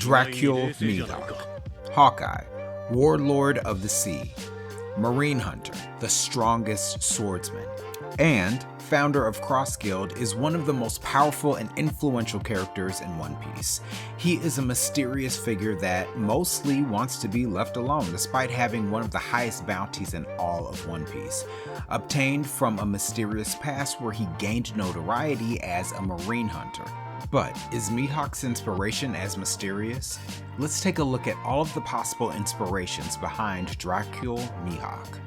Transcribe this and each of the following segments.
Dracule Mihawk, Hawkeye, warlord of the sea, marine hunter, the strongest swordsman, and founder of Cross Guild, is one of the most powerful and influential characters in One Piece. He is a mysterious figure that mostly wants to be left alone despite having one of the highest bounties in all of One Piece, obtained from a mysterious past where he gained notoriety as a marine hunter. But is Mihawk's inspiration as mysterious? Let's take a look at all of the possible inspirations behind Dracule Mihawk.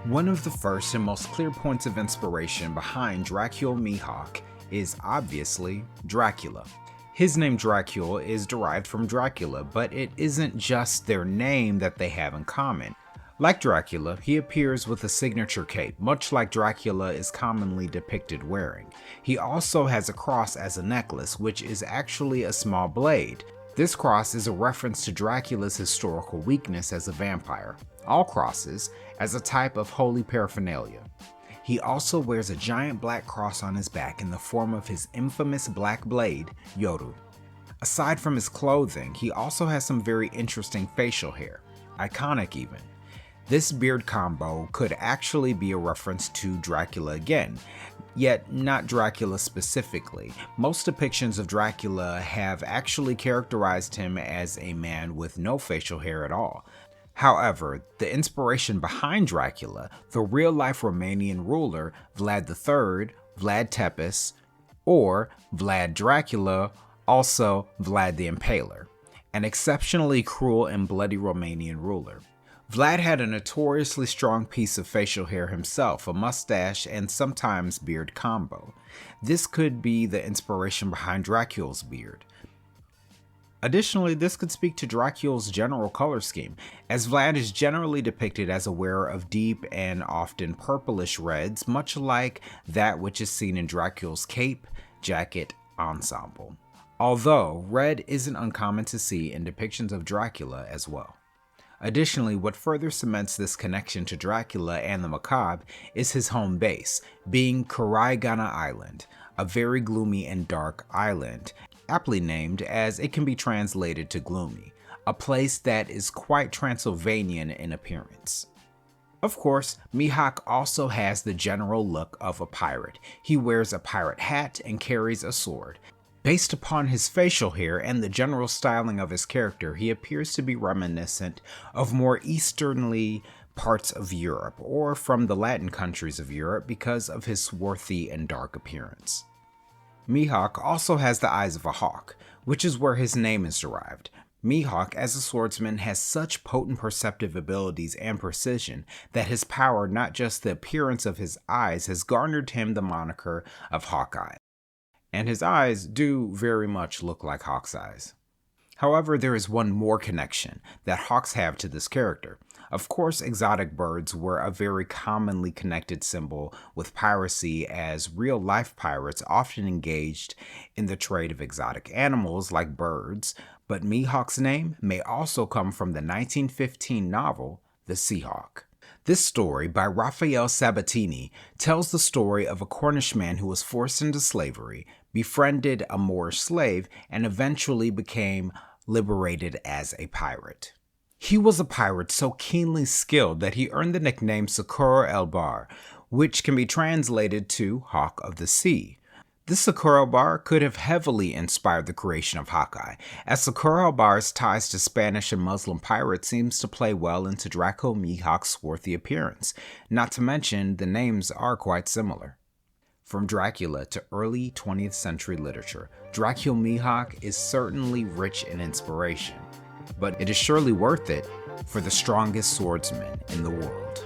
One of the first and most clear points of inspiration behind Dracule Mihawk is obviously Dracula. His name Dracule is derived from Dracula, but it isn't just their name that they have in common. Like Dracula, he appears with a signature cape, much like Dracula is commonly depicted wearing. He also has a cross as a necklace, which is actually a small blade. This cross is a reference to Dracula's historical weakness as a vampire, all crosses, as a type of holy paraphernalia. He also wears a giant black cross on his back in the form of his infamous black blade, Yoru. Aside from his clothing, he also has some very interesting facial hair, iconic even. This beard combo could actually be a reference to Dracula again, yet not Dracula specifically. Most depictions of Dracula have actually characterized him as a man with no facial hair at all. However, the inspiration behind Dracula, the real-life Romanian ruler Vlad III, Vlad Tepes, or Vlad Dracula, also Vlad the Impaler, an exceptionally cruel and bloody Romanian ruler. Vlad had a notoriously strong piece of facial hair himself, a mustache and sometimes beard combo. This could be the inspiration behind Dracule's beard. Additionally, this could speak to Dracule's general color scheme, as Vlad is generally depicted as a wearer of deep and often purplish reds, much like that which is seen in Dracule's cape, jacket ensemble. Although, red isn't uncommon to see in depictions of Dracula as well. Additionally, what further cements this connection to Dracula and the macabre is his home base, being Karaigana Island, a very gloomy and dark island, aptly named as it can be translated to gloomy, a place that is quite Transylvanian in appearance. Of course, Mihawk also has the general look of a pirate. He wears a pirate hat and carries a sword. Based upon his facial hair and the general styling of his character, he appears to be reminiscent of more easternly parts of Europe, or from the Latin countries of Europe because of his swarthy and dark appearance. Mihawk also has the eyes of a hawk, which is where his name is derived. Mihawk as a swordsman has such potent perceptive abilities and precision that his power, not just the appearance of his eyes, has garnered him the moniker of Hawkeye. And his eyes do very much look like Hawk's eyes. However, there is one more connection that Hawks have to this character. Of course, exotic birds were a very commonly connected symbol with piracy, as real-life pirates often engaged in the trade of exotic animals like birds, but Mihawk's name may also come from the 1915 novel, The Seahawk. This story, by Raphael Sabatini, tells the story of a Cornish man who was forced into slavery, befriended a Moorish slave, and eventually became liberated as a pirate. He was a pirate so keenly skilled that he earned the nickname Sakura el Bar, which can be translated to Hawk of the Sea. This Sakura Bar could have heavily inspired the creation of Hawkeye, as Sakura Bar's ties to Spanish and Muslim pirates seems to play well into Dracule Mihawk's swarthy appearance, not to mention the names are quite similar. From Dracula to early 20th century literature, Dracule Mihawk is certainly rich in inspiration, but it is surely worth it for the strongest swordsman in the world.